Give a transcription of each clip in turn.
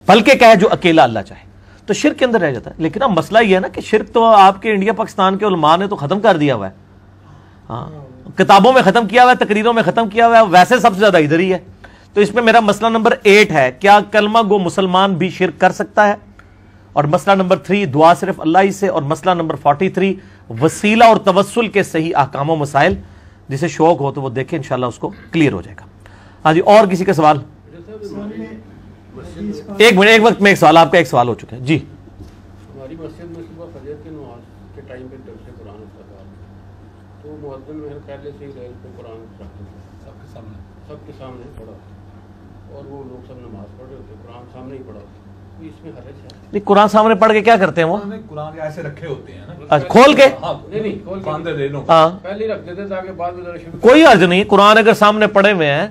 بلکہ کہے جو اکیلا اللہ چاہے، تو شرک کے اندر رہ جاتا ہے۔ لیکن اب مسئلہ یہ ہے نا کہ شرک تو آپ کے انڈیا پاکستان کے علماء نے تو ختم کر دیا ہوا ہے، ہاں کتابوں میں ختم کیا ہوا ہے، تقریروں میں ختم کیا ہوا ہے، ویسے سب سے زیادہ ادھر ہی ہے۔ تو اس میں میرا مسئلہ نمبر 8 ہے، کیا کلمہ گو مسلمان بھی شرک کر سکتا ہے؟ اور مسئلہ نمبر 3 دعا صرف اللہ ہی سے، اور مسئلہ نمبر 43 وسیلہ اور توسل کے صحیح احکام و مسائل، جسے شوق ہو تو وہ دیکھیں انشاءاللہ اس کو کلیئر ہو جائے گا۔ ہاں جی، اور کسی کا سوال؟ ایک منٹ، ایک وقت میں ایک سوال، آپ کا ایک سوال ہو چکا ہے جی۔ ہماری مسجد میں صبح فجر کی نماز کے ٹائم پہ درس قرآن ہوتا تھا، تو مؤذن میں پہلے سے ہی ریل پہ قرآن رکھتے تھے، سب کے سامنے پڑھا، اور وہ لوگ سب نماز پڑھ رہے ہوتے، قرآن سامنے ہی پڑھا ہوتا، اس میں حرج ہے؟ نہیں، قرآن سامنے پڑھ کے کیا کرتے ہیں وہ؟ قرآن ایسے رکھے ہوتے ہیں نا، کھول کے، نہیں کھول کے ہاں پہلے ہی رکھ دیتے تاکہ بعد میں ذرا شروع۔ کوئی حرج نہیں، قرآن اگر سامنے پڑے ہوئے ہیں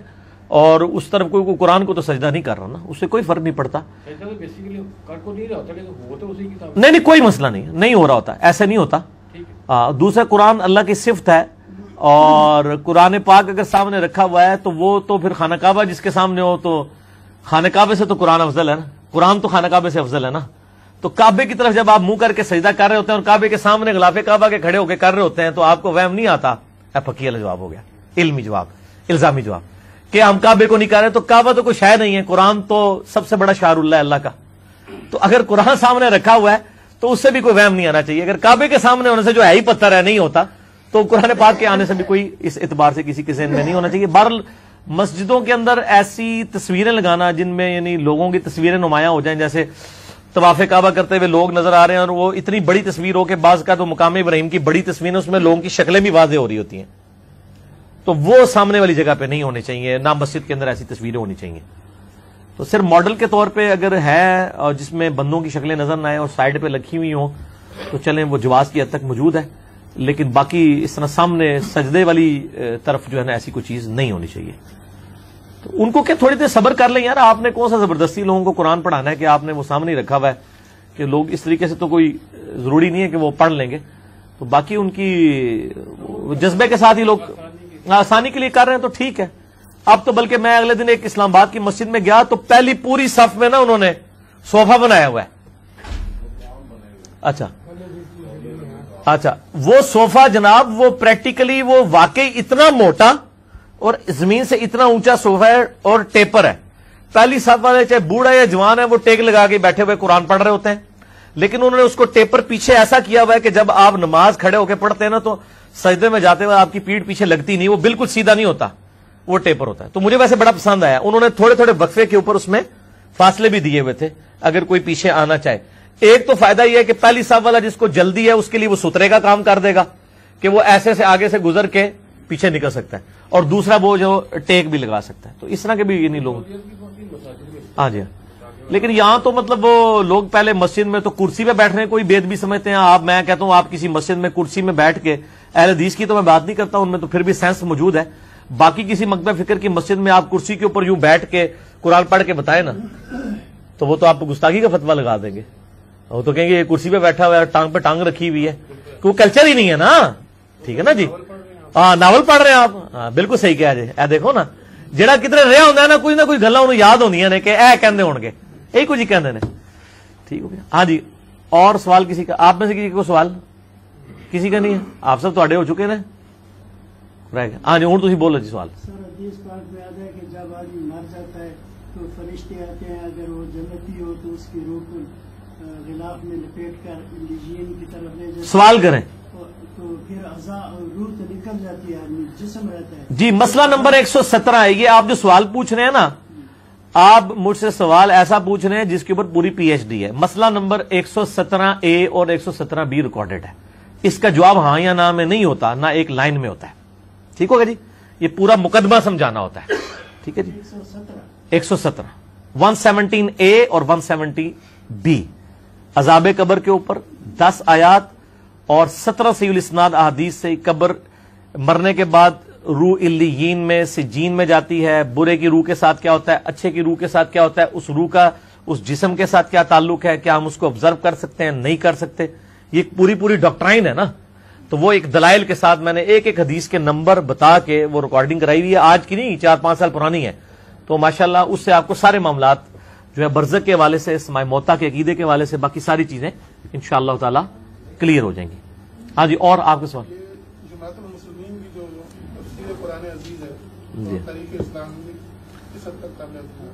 اور اس طرف کوئی قرآن کو تو سجدہ نہیں کر رہا نا، اس سے کوئی فرق نہیں پڑتا۔ بیسیکلی کر کو نہیں رہا ہوتا، لیکن وہ تو اسی کی طرف۔ نہیں، کوئی مسئلہ نہیں ہو رہا ہوتا، ایسے نہیں ہوتا۔ دوسرا، قرآن اللہ کی صفت ہے، اور قرآن پاک اگر سامنے رکھا ہوا ہے تو وہ تو پھر خانہ کعبہ جس کے سامنے ہو، تو خانہ کعبے سے تو قرآن افضل ہے نا، قرآن تو خانہ کعبے سے افضل ہے نا۔ تو کعبے کی طرف جب آپ منہ کر کے سجدہ کر رہے ہوتے ہیں اور کعبے کے سامنے غلاف کعبہ کے کھڑے ہو کے کر رہے ہوتے ہیں، تو آپ کو وہم نہیں آتا؟ پکی والا جواب ہو گیا، علمی جواب، الزامی جواب، کہ ہم کعبے کو نہیں کر رہے، تو کعبہ تو کوئی شے نہیں ہے، قرآن تو سب سے بڑا شعار اللہ ہے اللہ کا۔ تو اگر قرآن سامنے رکھا ہوا ہے تو اس سے بھی کوئی وہم نہیں آنا چاہیے۔ اگر کعبے کے سامنے ہونے سے جو ہے ہی پتھر ہے نہیں ہوتا، تو قرآن پاک کے آنے سے بھی کوئی اس اعتبار سے کسی کے ذہن میں نہیں ہونا چاہیے۔ بہرحال مسجدوں کے اندر ایسی تصویریں لگانا جن میں یعنی لوگوں کی تصویریں نمایاں ہو جائیں، جیسے طواف کعبہ کرتے ہوئے لوگ نظر آ رہے ہیں اور وہ اتنی بڑی تصویر ہو کہ بعض کا تو مقام ابراہیم کی بڑی تصویریں، اس میں لوگوں کی شکلیں بھی واضح ہو رہی ہوتی ہیں، تو وہ سامنے والی جگہ پہ نہیں ہونے چاہیے، نہ مسجد کے اندر ایسی تصویریں ہونی چاہیے۔ تو صرف ماڈل کے طور پہ اگر ہے اور جس میں بندوں کی شکلیں نظر نہ آئے اور سائڈ پہ لکھی ہوئی ہوں تو چلیں، وہ جواز کی حد تک موجود ہے، لیکن باقی اس طرح سامنے سجدے والی طرف جو ہے نا ایسی کوئی چیز نہیں ہونی چاہیے۔ تو ان کو کہ تھوڑی دیر صبر کر لیں یار، آپ نے کون سا زبردستی لوگوں کو قرآن پڑھانا ہے کہ آپ نے وہ سامنے ہی رکھا ہوا ہے کہ لوگ اس طریقے سے، تو کوئی ضروری نہیں ہے کہ وہ پڑھ لیں گے۔ تو باقی ان کی جذبے کے ساتھ ہی لوگ آسانی کے لیے کر رہے ہیں تو ٹھیک ہے۔ اب تو بلکہ میں اگلے دن ایک اسلام آباد کی مسجد میں گیا تو پہلی پوری صف میں نا انہوں نے صوفہ بنایا ہوا ہے۔ اچھا، وہ صوفہ جناب وہ پریکٹیکلی وہ واقعی اتنا موٹا اور زمین سے اتنا اونچا صوفہ ہے اور ٹیپر ہے۔ پہلی صف والے چاہے بوڑھا یا جوان ہے وہ ٹیک لگا کے بیٹھے ہوئے قرآن پڑھ رہے ہوتے ہیں، لیکن انہوں نے اس کو ٹیپر پیچھے ایسا کیا ہوا ہے کہ جب آپ نماز کھڑے ہو کے پڑھتے ہیں نا تو سجدے میں جاتے ہوئے آپ کی پیٹھ پیچھے لگتی نہیں، وہ بالکل سیدھا نہیں ہوتا، وہ ٹیپر ہوتا ہے۔ تو مجھے ویسے بڑا پسند آیا، انہوں نے تھوڑے تھوڑے وقفے کے اوپر اس میں فاصلے بھی دیے ہوئے تھے اگر کوئی پیچھے آنا چاہے۔ ایک تو فائدہ یہ ہے کہ پہلی صف والا جس کو جلدی ہے اس کے لیے وہ سترے کا کام کر دے گا کہ وہ ایسے سے آگے سے گزر کے پیچھے نکل سکتا ہے، اور دوسرا وہ جو ٹیک بھی لگا سکتا ہے۔ تو اس طرح کے بھی یہ نہیں لوگ، ہاں جی، لیکن یہاں تو مطلب وہ لوگ پہلے مسجد میں تو کرسی پہ بیٹھنے کوئی بید بھی سمجھتے ہیں۔ آپ، میں کہتا ہوں آپ کسی مسجد میں کرسی میں بیٹھ کے، اہل حدیث کی تو میں بات نہیں کرتا، ان میں تو پھر بھی سینس موجود ہے، باقی کسی مکتبہ فکر کی مسجد میں آپ کرسی کے اوپر یوں بیٹھ کے قرآن پڑھ کے بتائیں نا تو وہ تو آپ کو گستاخی کا فتویٰ لگا دیں گے، وہ تو کہیں گے یہ کرسی پہ بیٹھا ہوا ہے، ٹانگ پہ ٹانگ رکھی ہوئی ہے، کہ وہ کلچر ہی نہیں ہے نا۔ ٹھیک ہے نا جی، ہاں ناول پڑھ رہے ہیں آپ، ہاں بالکل صحیح کہا جی۔ اے دیکھو نا جڑا کدھر رہا ہوتا ہے نا کچھ نہ کچھ گلاں انہوں یاد ہونیاں نے کہ اے کہندے ہون گے، یہی کچھ ہی کہندے نے۔ ٹھیک ہو گیا، ہاں جی، اور سوال کسی کا؟ آپ میں سے کسی کو سوال کسی کا نہیں ہے؟ آپ سب تھوڑے ہو چکے نے، رہ گئے؟ ہاں جی، ہوں تسی بولو جی سوال۔ سر حدیث پاک میں آتا ہے کہ جب آدمی مر جاتا ہے تو فرشتے آتے ہیں، اگر وہ جنتی ہو تو اس کی روح کو غلاف میں لپیٹ کر انڈیجین کی طرف لے جاتے، سوال کریں تو پھر روح تو نکل جاتی ہے، آدمی جسم رہتا ہے۔ جی، مسئلہ نمبر 117 ہے یہ۔ آپ جو سوال پوچھ رہے ہیں نا، آپ مجھ سے سوال ایسا پوچھ رہے ہیں جس کے اوپر پوری پی ایچ ڈی ہے۔ مسئلہ نمبر 117A اور 117B ریکارڈڈ ہے، اس کا جواب ہاں یا نہ میں نہیں ہوتا، نہ ایک لائن میں ہوتا ہے۔ ٹھیک ہوگا جی، یہ پورا مقدمہ سمجھانا ہوتا ہے۔ ٹھیک ہے جی، 117 117A اور 170B عذاب قبر کے اوپر 10 آیات اور 17 صحیح الاسناد احادیث سے قبر مرنے کے بعد روح علیین میں سجین میں جاتی ہے، برے کی روح کے ساتھ کیا ہوتا ہے، اچھے کی روح کے ساتھ کیا ہوتا ہے، اس روح کا اس جسم کے ساتھ کیا تعلق ہے، کیا ہم اس کو آبزرو کر سکتے ہیں نہیں کر سکتے، یہ پوری ڈاکٹرائن ہے نا۔ تو وہ ایک دلائل کے ساتھ میں نے ایک ایک حدیث کے نمبر بتا کے وہ ریکارڈنگ کرائی ہوئی ہے، آج کی نہیں 4-5 سال پرانی ہے، تو ماشاءاللہ اس سے آپ کو سارے معاملات جو ہے برزخ کے حوالے سے، سماع موتا کے عقیدے کے حوالے سے، باقی ساری چیزیں انشاءاللہ تعالی کلیئر ہو جائیں گی. ہاں جی، اور آپ کے سوال؟ جماعت المسلمین کی جو تفسیر قرآن عزیز ہے، جی. تاریخ اسلام میں کس حد تک کامیاب ہے؟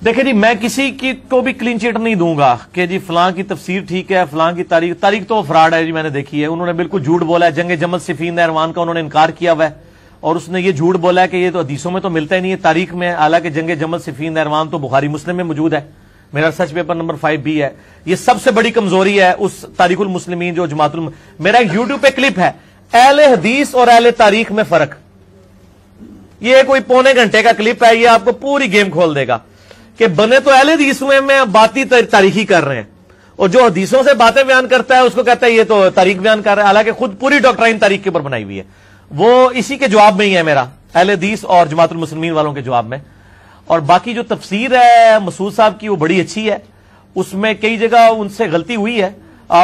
دیکھیں جی، میں کسی کی کو بھی کلین چٹ نہیں دوں گا کہ جی فلاں کی تفسیر ٹھیک ہے، فلاں کی تاریخ تو فراڈ ہے جی. میں نے دیکھی ہے، انہوں نے بالکل جھوٹ بولا ہے. جنگ جمل صفین نہروان کا انہوں نے انکار کیا ہوا ہے، اور اس نے یہ جھوٹ بولا ہے کہ یہ تو حدیثوں میں تو ملتا ہی نہیں ہے، تاریخ میں. حالانکہ جنگ جمل صفین نہروان تو بخاری مسلم میں موجود ہے، میرا ریسرچ پیپر نمبر 5B ہے. یہ سب سے بڑی کمزوری ہے اس تاریخ المسلمین جو جماعت میرا ایک یوٹیوب پہ کلپ ہے، اہل حدیث اور اہل تاریخ میں فرق. یہ کوئی پونے گھنٹے کا کلپ ہے، یہ آپ کو پوری گیم کھول دے گا کہ بنے تو اہل حدیث ہوئے میں باتی تاریخی کر رہے ہیں، اور جو حدیثوں سے باتیں بیان کرتا ہے اس کو کہتا ہے یہ تو تاریخ بیان کر رہا ہے، حالانکہ خود پوری ڈاکٹرائن تاریخ کے اوپر بنائی ہوئی ہے. وہ اسی کے جواب میں ہی ہے میرا، اہل حدیث اور جماعت المسلمین والوں کے جواب میں. اور باقی جو تفسیر ہے مسعود صاحب کی وہ بڑی اچھی ہے، اس میں کئی جگہ ان سے غلطی ہوئی ہے.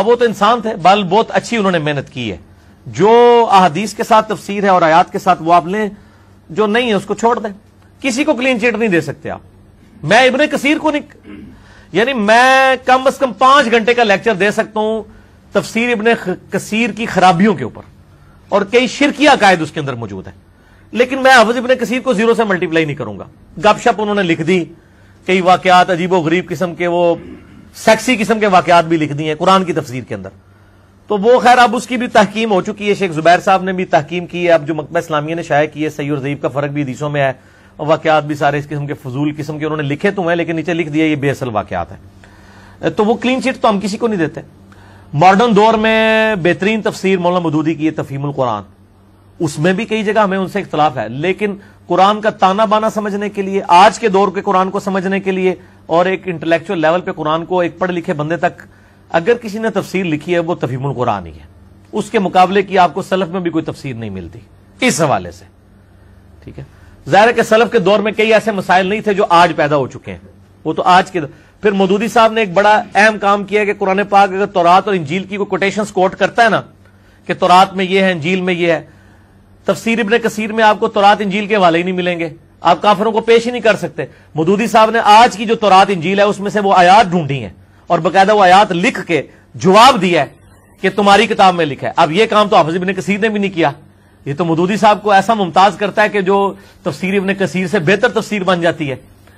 وہ تو انسان تھے، بل بہت اچھی انہوں نے محنت کی ہے. جو احادیث کے ساتھ تفسیر ہے اور آیات کے ساتھ وہ آپ لیں، جو نہیں ہے اس کو چھوڑ دیں. کسی کو کلین چٹ نہیں دے سکتے آپ. میں ابن کثیر کو نہیں، یعنی میں کم از کم 5 گھنٹے کا لیکچر دے سکتا ہوں تفسیر ابن کثیر کی خرابیوں کے اوپر، اور کئی شرکیہ عقائد اس کے اندر موجود ہیں. لیکن میں حافظ ابن کثیر کو 0 سے ملٹیپلائی نہیں کروں گا. گپ شپ انہوں نے لکھ دی، کئی واقعات عجیب و غریب قسم کے، وہ سیکسی قسم کے واقعات بھی لکھ دی ہیں قرآن کی تفسیر کے اندر. تو وہ خیر اب اس کی بھی تحکیم ہو چکی ہے، شیخ زبیر صاحب نے بھی تحکیم کی ہے. اب جو مکتبہ اسلامیہ نے شائع کی ہے، صحیح اور ضعیف کا فرق بھی حدیثوں میں ہے، اور واقعات بھی سارے اس قسم کے فضول قسم کے انہوں نے لکھے تو ہیں، لیکن نیچے لکھ دیا یہ بے اصل واقعات ہیں. تو وہ کلین چٹ تو ہم کسی کو نہیں دیتے. ماڈرن دور میں بہترین تفسیر مولانا مودودی کی ہے تفہیم القرآن، اس میں بھی کئی جگہ ہمیں ان سے اختلاف ہے، لیکن قرآن کا تانا بانا سمجھنے کے لیے، آج کے دور کے قرآن کو سمجھنے کے لیے، اور ایک انٹلیکچوئل لیول پہ قرآن کو ایک پڑھے لکھے بندے تک اگر کسی نے تفسیر لکھی ہے وہ تفہیم القرآن ہی ہے. اس کے مقابلے کی آپ کو سلف میں بھی کوئی تفسیر نہیں ملتی اس حوالے سے. ٹھیک ہے، ظاہر ہے کہ سلف کے دور میں کئی ایسے مسائل نہیں تھے جو آج پیدا ہو چکے ہیں، وہ تو آج کے پھر مودودی صاحب نے ایک بڑا اہم کام کیا کہ قرآن پاک اگر تورات اور انجیل کی کوئی کوٹیشنز کوٹ کرتا ہے نا کہ تورات میں یہ ہے، انجیل میں یہ ہے، تفسیر ابن کثیر میں آپ کو تورات انجیل کے حوالے ہی نہیں ملیں گے، آپ کافروں کو پیش ہی نہیں کر سکتے. مودودی صاحب نے آج کی جو تورات انجیل ہے اس میں سے وہ آیات ڈھونڈی ہیں اور باقاعدہ وہ آیات لکھ کے جواب دیا ہے کہ تمہاری کتاب میں لکھا ہے. اب یہ کام تو حافظ ابن کثیر نے بھی نہیں کیا. یہ تو مودودی صاحب کو ایسا ممتاز کرتا ہے کہ جو تفسیر ابن کثیر سے بہتر تفسیر بن جاتی ہے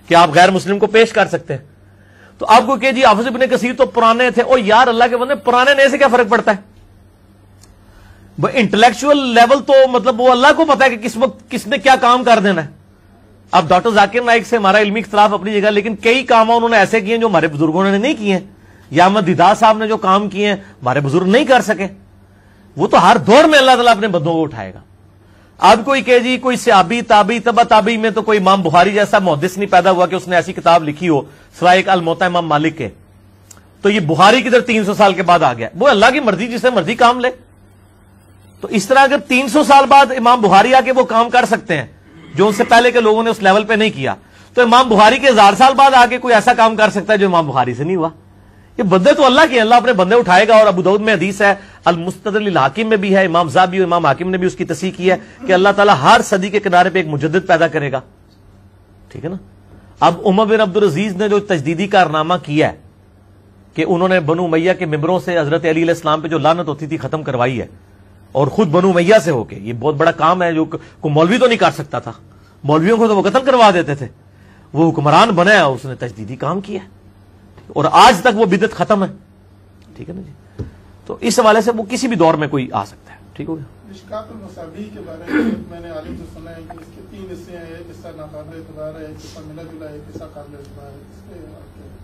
کہ آپ غیر مسلم کو پیش کر سکتے ہیں. تو آپ کو کہ جی حافظ ابن کثیر تو پرانے تھے، او یار اللہ کے بندے، پرانے نئے سے کیا فرق پڑتا ہے؟ وہ انٹلیکچوئل لیول تو مطلب وہ اللہ کو پتا ہے کہ کس وقت کس نے کیا کام کر دینا ہے. اب ڈاکٹر ذاکر نائک سے ہمارا علمی اختلاف اپنی جگہ، لیکن کئی کام انہوں نے ایسے کیے ہیں جو ہمارے بزرگوں نے نہیں کیے ہیں. یا احمد دیدار صاحب نے جو کام کیے ہیں ہمارے بزرگ نہیں کر سکے. وہ تو ہر دور میں اللہ تعالیٰ اپنے بندوں کو اٹھائے گا. اب کوئی کہ جی کوئی صحابی تابعی تبع تابعی میں تو کوئی امام بخاری جیسا محدث نہیں پیدا ہوا کہ اس نے ایسی کتاب لکھی ہو سوائے ایک الموطا امام مالک کے. تو یہ بخاری کدھر 300 سال کے بعد آ گیا. وہ اللہ کی مرضی، جسے مرضی کام لے. تو اس طرح اگر 300 سال بعد امام بخاری آ کے وہ کام کر سکتے ہیں جو ان سے پہلے کے لوگوں نے اس لیول پہ نہیں کیا، تو امام بخاری کے 1000 سال بعد آ کے کوئی ایسا کام کر سکتا ہے جو امام بخاری سے نہیں ہوا. یہ بندے تو اللہ کے، اللہ اپنے بندے اٹھائے گا. اور ابو داؤد میں حدیث ہے، المستدرک للحاکم میں بھی ہے، امام زابی اور امام حاکم نے بھی اس کی تصحیح کی ہے کہ اللہ تعالیٰ ہر صدی کے کنارے پہ ایک مجدد پیدا کرے گا. ٹھیک ہے نا. اب عمر بن عبدالعزیز نے جو تجدیدی کارنامہ کیا ہے کہ انہوں نے بنو امیہ کے ممبروں سے حضرت علی علیہ السلام پہ جو لعنت ہوتی تھی ختم کروائی ہے، اور خود بنو امیہ سے ہو کے. یہ بہت بڑا کام ہے جو کوئی مولوی تو نہیں کر سکتا تھا. مولویوں کو تو وہ قتل کروا دیتے تھے. وہ حکمران بنا ہے، اس نے تجدیدی کام کیا ہے، اور آج تک وہ بدعت ختم ہے. ٹھیک ہے نا جی. تو اس حوالے سے وہ کسی بھی دور میں کوئی آ سکتا ہے. ٹھیک ہو گیا. مشکات المصابیح کے بارے میں نے عالم سے سنا ہے کہ اس کے 3 حصے ہیں. ایک حصہ ناقابل اعتبار ہے، ایک حصہ ملا جلا ہے، ایک حصہ قابل اعتبار ہے.